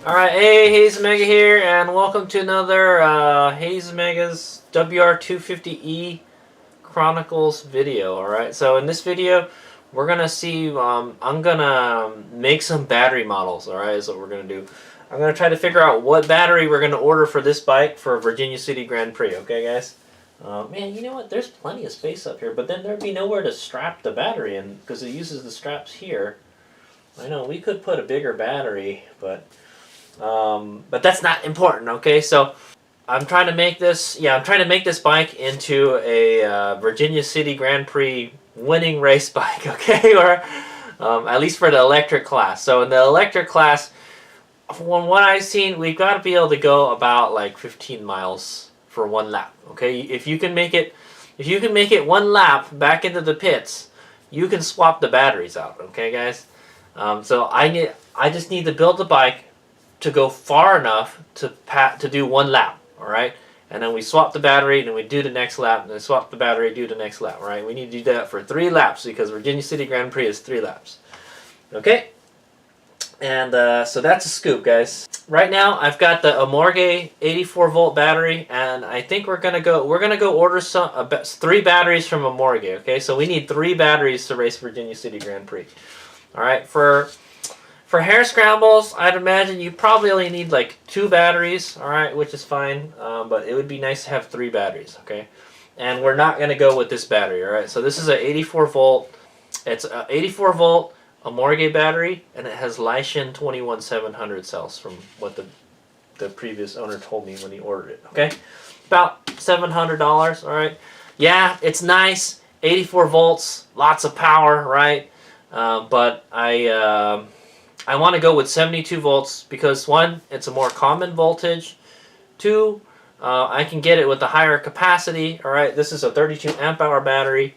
Alright, hey, Hayes Mega here, and welcome to another Hayes Mega's WR250E Chronicles video, alright? So in this video, we're going to see, I'm going to make some battery models, alright, is what we're going to do. I'm going to try to figure out what battery we're going to order for this bike for Virginia City Grand Prix, okay guys? Man, you know what, there's plenty of space up here, but then there'd be nowhere to strap the battery in, because it uses the straps here. I know, we could put a bigger battery, but that's not important, okay? So I'm trying to make this, bike into a Virginia City Grand Prix winning race bike, okay? Or at least for the electric class. So in the electric class, from what I've seen, we've got to be able to go about like 15 miles for one lap, okay? If you can make it one lap back into the pits, you can swap the batteries out, okay, guys? So I just need to build the bike to go far enough to do one lap, all right? And then we swap the battery, and then we do the next lap, and then swap the battery, do the next lap, all right? We need to do that for 3 laps because Virginia City Grand Prix is 3 laps, okay? And so that's a scoop, guys. Right now, I've got the Amorge 84-volt battery, and I think we're gonna go order 3 batteries from Amorge, okay? So we need 3 batteries to race Virginia City Grand Prix, all right? For hair scrambles, I'd imagine you probably only need like 2 batteries, all right, which is fine, but it would be nice to have 3 batteries, okay? And we're not going to go with this battery, all right? So this is an 84-volt, it's an 84-volt Amorge battery, and it has Lycian 21700 cells from what the previous owner told me when he ordered it, okay? About $700, all right? Yeah, it's nice, 84 volts, lots of power, right? But I want to go with 72 volts because 1, it's a more common voltage. 2, I can get it with a higher capacity. All right, this is a 32 amp hour battery.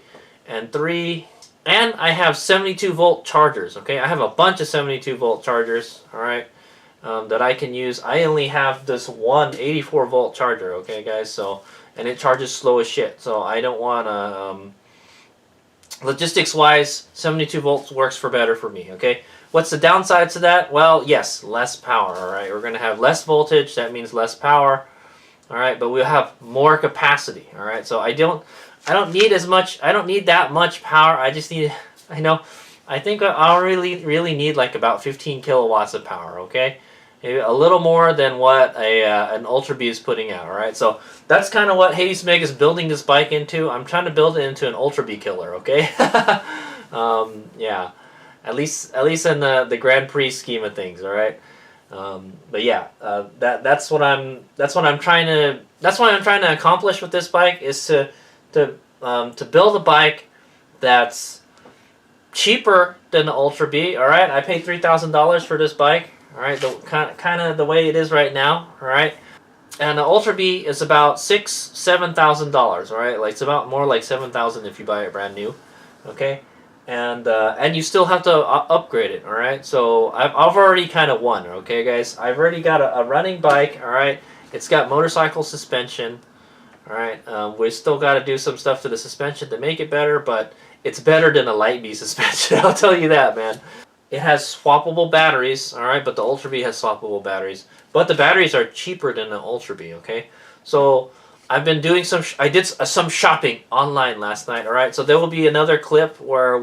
And 3, and I have 72 volt chargers. Okay, I have a bunch of 72 volt chargers. All right, that I can use. I only have this one 84 volt charger. Okay, guys. So, and it charges slow as shit. So I don't want to. Logistics wise, 72 volts works better for me. Okay. What's the downside to that? Well, yes, less power, all right? We're going to have less voltage, that means less power, all right? But we'll have more capacity, all right? So I don't need as much, I don't need that much power. I just need, I think I'll really need like about 15 kilowatts of power, okay? Maybe a little more than what an Ultra B is putting out, all right? So that's kind of what Hayes Meg is building this bike into. I'm trying to build it into an Ultra B killer, okay? Yeah. At least in the Grand Prix scheme of things, all right. But yeah, that's what I'm trying to accomplish with this bike is to build a bike that's cheaper than the Ultra B. All right, I paid $3,000 for this bike. All right, kind of the way it is right now. All right, and the Ultra B is about $7,000. All right, like it's about more like $7,000 if you buy it brand new. Okay. And you still have to upgrade it, all right? So I've already kind of won, okay, guys? I've already got a running bike, all right? It's got motorcycle suspension, all right? We still got to do some stuff to the suspension to make it better, but it's better than a Light B suspension, I'll tell you that, man. It has swappable batteries, all right? But the Ultra B has swappable batteries. But the batteries are cheaper than the Ultra B, okay? So I've been doing I did some shopping online last night, all right? So there will be another clip where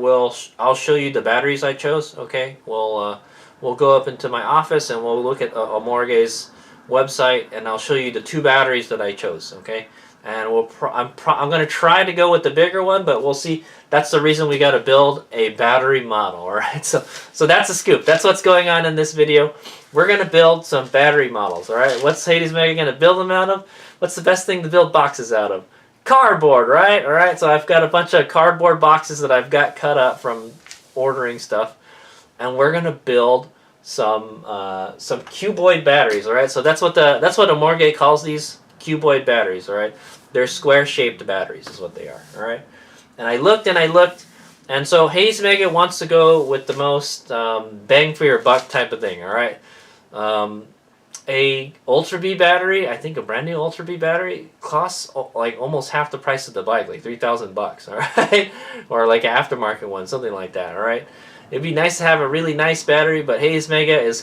I'll show you the batteries I chose, okay? We'll go up into my office and we'll look at Amorge's website and I'll show you the 2 batteries that I chose, okay? And I'm going to try to go with the bigger one, but we'll see. That's the reason we got to build a battery model, all right? So that's a scoop. That's what's going on in this video. We're going to build some battery models, all right? What's Hades Mega going to build them out of? What's the best thing to build boxes out of? Cardboard, right? All right, so I've got a bunch of cardboard boxes that I've got cut up from ordering stuff, and we're gonna build some cuboid batteries. All right, so that's what Amorge calls these, cuboid batteries. All right, they're square-shaped batteries, is what they are. All right, and I looked, and so Hayes Mega wants to go with the most bang for your buck type of thing. All right. A Ultra B battery, I think a brand new Ultra B battery costs like almost half the price of the bike, like $3,000, all right, or like an aftermarket one, something like that, all right. It'd be nice to have a really nice battery, but Hayes Mega is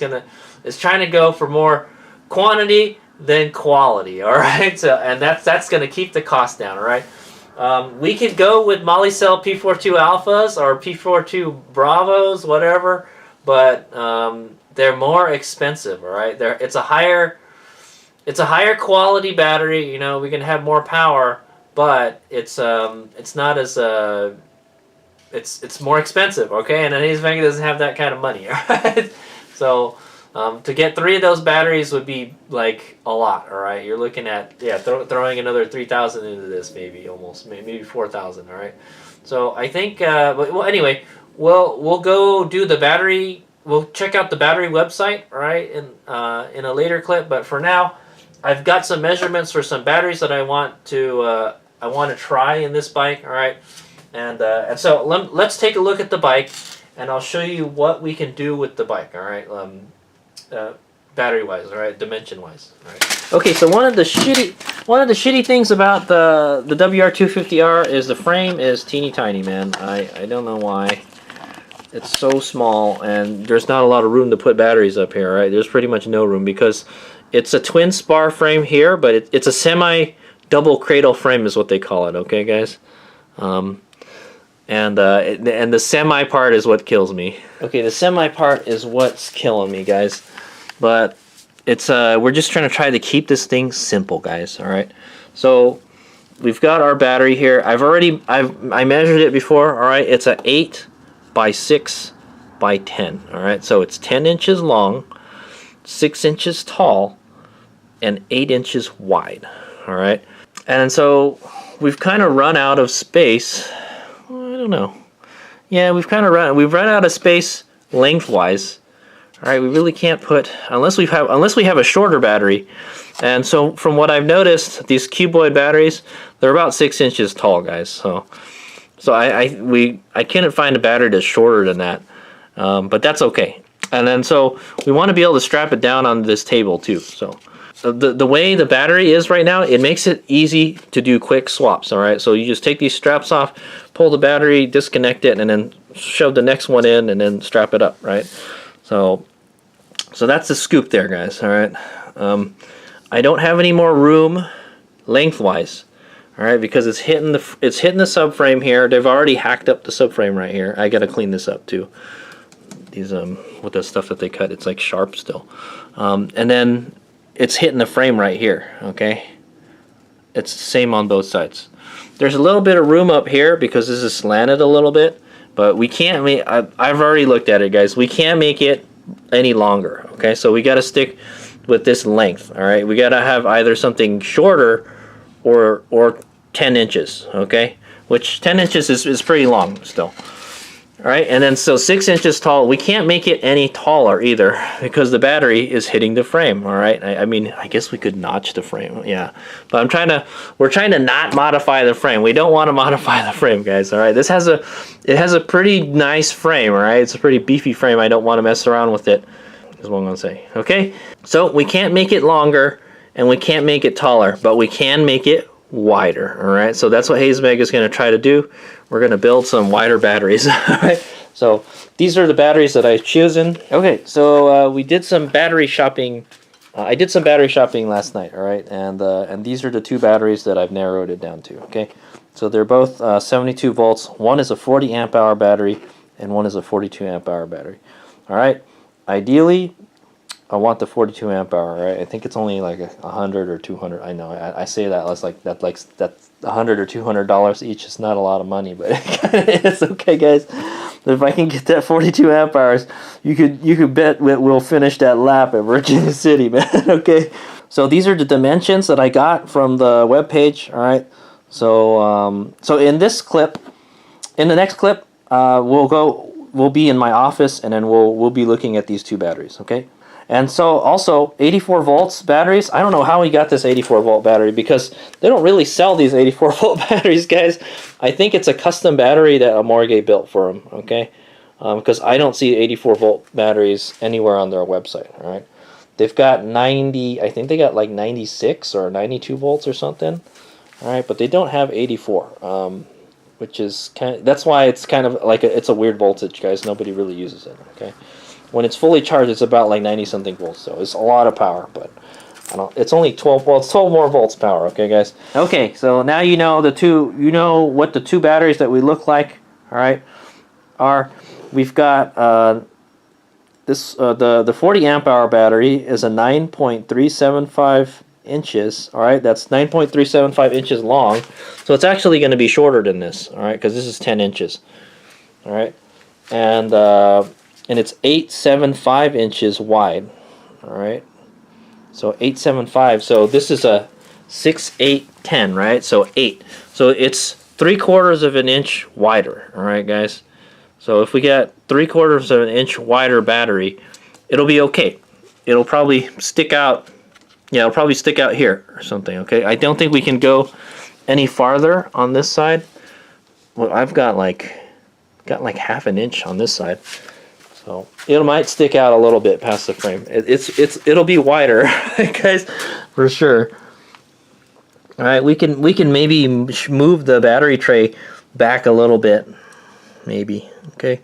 trying to go for more quantity than quality. All right, so and that's gonna keep the cost down. All right. We could go with Molicel P42 Alphas or P42 Bravos, whatever, but they're more expensive. All right, it's a higher quality battery. You know, we can have more power, but it's not as it's more expensive. Okay, and Hayes Mega doesn't have that kind of money. All right, so. To get 3 of those batteries would be like a lot, all right? You're looking at throwing another 3,000 into this, maybe 4,000, all right? So I think, well, anyway, we'll go do the battery. We'll check out the battery website, all right, in a later clip. But for now, I've got some measurements for some batteries that I want to try in this bike, all right? And so let's take a look at the bike, and I'll show you what we can do with the bike, all right? Battery wise, all right, dimension wise, all right. Okay, so one of the shitty things about the WR250R is the frame is teeny tiny, man. I don't know why. It's so small, and there's not a lot of room to put batteries up here, right? There's pretty much no room because it's a twin spar frame here, but it's a semi double cradle frame is what they call it. Okay, guys. And the semi part is what kills me. Okay, the semi part is what's killing me, guys. But it's we're just trying to keep this thing simple, guys. All right. So we've got our battery here. I measured it before. All right. It's a 8 by 6 by 10. All right. So it's 10 inches long, 6 inches tall, and 8 inches wide. All right. And so we've kind of run out of space. I don't know. Yeah, we've run out of space lengthwise. All right, we really can't put unless we have a shorter battery. And so from what I've noticed, these cuboid batteries, they're about 6 inches tall, guys. So I couldn't find a battery that's shorter than that. But that's okay. And then so we want to be able to strap it down on this table too. So the way the battery is right now, it makes it easy to do quick swaps. All right, so you just take these straps off, pull the battery, disconnect it, and then shove the next one in, and then strap it up. Right. So that's the scoop there, guys. All right. I don't have any more room lengthwise. All right, because it's hitting the subframe here. They've already hacked up the subframe right here. I got to clean this up too. These with the stuff that they cut, it's like sharp still. And then it's hitting the frame right here. Okay. It's the same on both sides. There's a little bit of room up here because this is slanted a little bit, but we can't make. I've already looked at it, guys. We can't make it any longer. Okay, so we got to stick with this length. All right, we got to have either something shorter or 10 inches. Okay, which 10 inches is pretty long still. All right, and then so 6 inches tall. We can't make it any taller either because the battery is hitting the frame. All right, I mean, I guess we could notch the frame. Yeah, but we're trying to not modify the frame. We don't want to modify the frame, guys. All right, it has a pretty nice frame. All right, it's a pretty beefy frame. I don't want to mess around with it. Is what I'm gonna say. Okay, so we can't make it longer and we can't make it taller, but we can make it wider. All right, so that's what Hayes Mega is going to try to do. We're going to build some wider batteries. All right, so these are the batteries that I've chosen. Okay, so we did some battery shopping. I did some battery shopping last night. All right, and these are the 2 batteries that I've narrowed it down to. Okay, so they're both 72 volts. One is a 40 amp hour battery, and one is a 42 amp hour battery. All right, ideally, I want the 42 amp hour, right? I think it's only like 100 or 200. I know I say that that's $100 or $200 each. It's not a lot of money, but it's okay, guys. If I can get that 42 amp hours, you could bet we'll finish that lap at Virginia City, man. Okay. So these are the dimensions that I got from the web page. All right. So so in the next clip, we'll be in my office, and then we'll be looking at these 2 batteries. Okay. And so also 84 volts batteries. I don't know how he got this 84 volt battery because they don't really sell these 84 volt batteries, guys. I think it's a custom battery that Amorge built for him, okay? Because I don't see 84 volt batteries anywhere on their website, all right? They've got 90, I think they got like 96 or 92 volts or something, all right? But they don't have 84, which is that's why it's kind of like it's a weird voltage, guys. Nobody really uses it. Okay, when it's fully charged, it's about like 90 something volts, so it's a lot of power. But I don't. It's only 12. Well, it's 12 more volts power. Okay, guys. Okay, so now you know what the two batteries that we look like. All right, are we've got the 40 amp hour battery is a 9.375 inches. All right, that's 9.375 inches long, so it's actually going to be shorter than this. All right, because this is 10 inches. All right, and it's 875 inches wide. All right, so 875. So this is a 6, 8, 10. Right, so 8. So it's 3/4 of an inch wider. All right, guys. So if we get 3/4 of an inch wider battery, it'll be okay. It'll probably stick out. Yeah, it'll probably stick out here or something. Okay, I don't think we can go any farther on this side. Well, I've got like half an inch on this side, so it might stick out a little bit past the frame. It'll be wider, guys, for sure. All right, we can maybe move the battery tray back a little bit, maybe. Okay,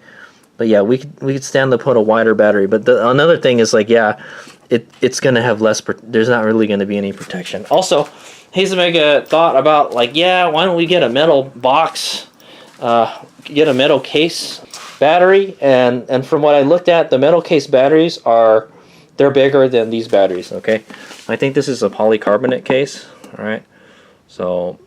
but yeah, we could stand to put a wider battery. But another thing is like, yeah, it's gonna have less. There's not really gonna be any protection. Also, Hazemega thought about like, yeah, why don't we get a metal box, get a metal case battery, and from what I looked at, the metal case batteries they're bigger than these batteries. Okay, I think this is a polycarbonate case. All right, so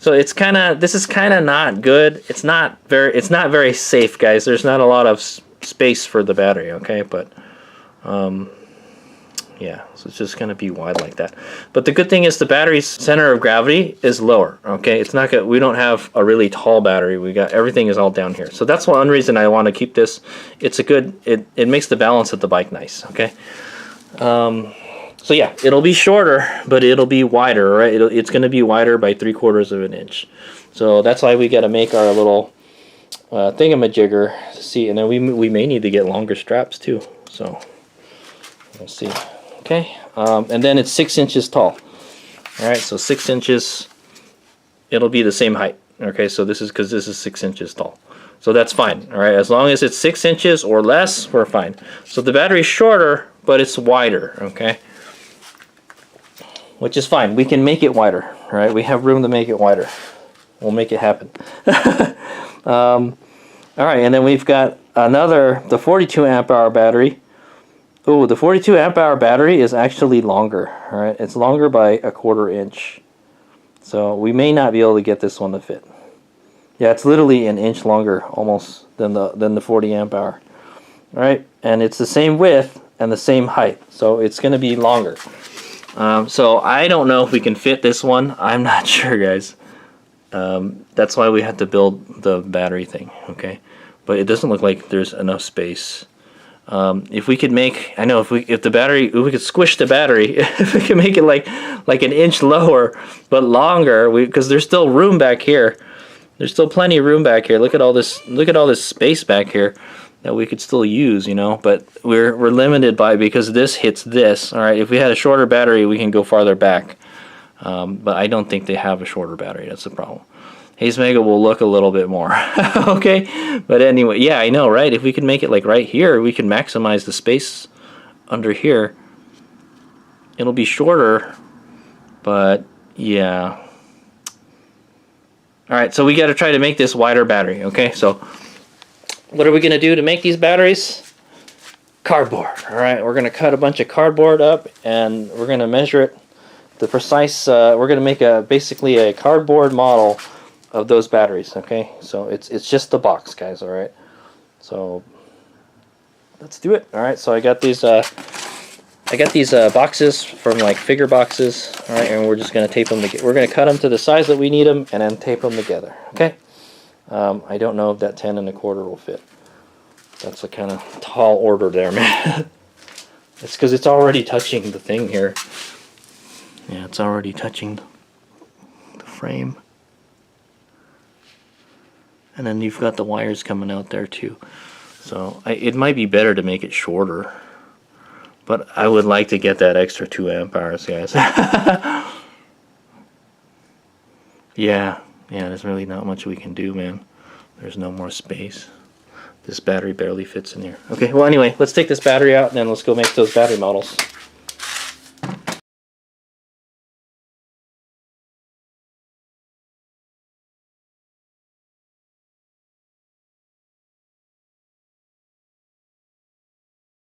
it's this is kind of not good. It's not very safe, guys. There's not a lot of space for the battery. Okay, but yeah, so it's just gonna be wide like that. But the good thing is the battery's center of gravity is lower. Okay, it's not good. We don't have a really tall battery. We got everything is all down here. So that's one reason I want to keep this. It's a good. It makes the balance of the bike nice. Okay. So yeah, it'll be shorter, but it'll be wider, right? It's going to be wider by 3/4 of an inch. So that's why we got to make our little thingamajigger to see, and then we may need to get longer straps too. So we'll see. Okay, and then it's 6 inches tall. All right, so 6 inches. It'll be the same height. Okay, so this is because this is 6 inches tall. So that's fine. All right, as long as it's 6 inches or less, we're fine. So the battery's shorter, but it's wider. Okay. Which is fine. We can make it wider, right? We have room to make it wider. We'll make it happen. All right, and then we've got the 42 amp hour battery. Oh, the 42 amp hour battery is actually longer. All right, it's longer by 1/4 inch. So we may not be able to get this one to fit. Yeah, it's literally an inch longer, almost, than the 40 amp hour. All right, and it's the same width and the same height, so it's going to be longer. So I don't know if we can fit this one. I'm not sure, guys. That's why we had to build the battery thing, okay? But it doesn't look like there's enough space. If we could make, I know if we could squish the battery, if we could make it like an inch lower but longer, because there's still room back here. There's still plenty of room back here. Look at all this space back here that we could still use, you know, but we're limited because this hits this. All right, if we had a shorter battery, we can go farther back, but I don't think they have a shorter battery. That's the problem. Hazemega will look a little bit more. Okay, but anyway, yeah, I know, right? If we could make it like right here, we can maximize the space under here. It'll be shorter, but yeah. All right, so we got to try to make this wider battery. Okay, so what are we going to do to make these batteries? Cardboard. All right, we're going to cut a bunch of cardboard up, and we're going to measure it. The precise. We're going to make basically a cardboard model of those batteries. Okay, so it's just the box, guys. All right, so let's do it. All right, so I got these boxes from like figure boxes. All right, and we're just going to tape them together. We're going to cut them to the size that we need them, and then tape them together. Okay. I don't know if that 10 1/4 will fit. That's a kind of tall order there, man. It's because it's already touching the thing here. Yeah, it's already touching the frame. And then you've got the wires coming out there too. So it might be better to make it shorter. But I would like to get that extra 2 amp hours, guys. Yeah, yeah, there's really not much we can do, man. There's no more space. This battery barely fits in here. Okay, well anyway, let's take this battery out and then let's go make those battery models.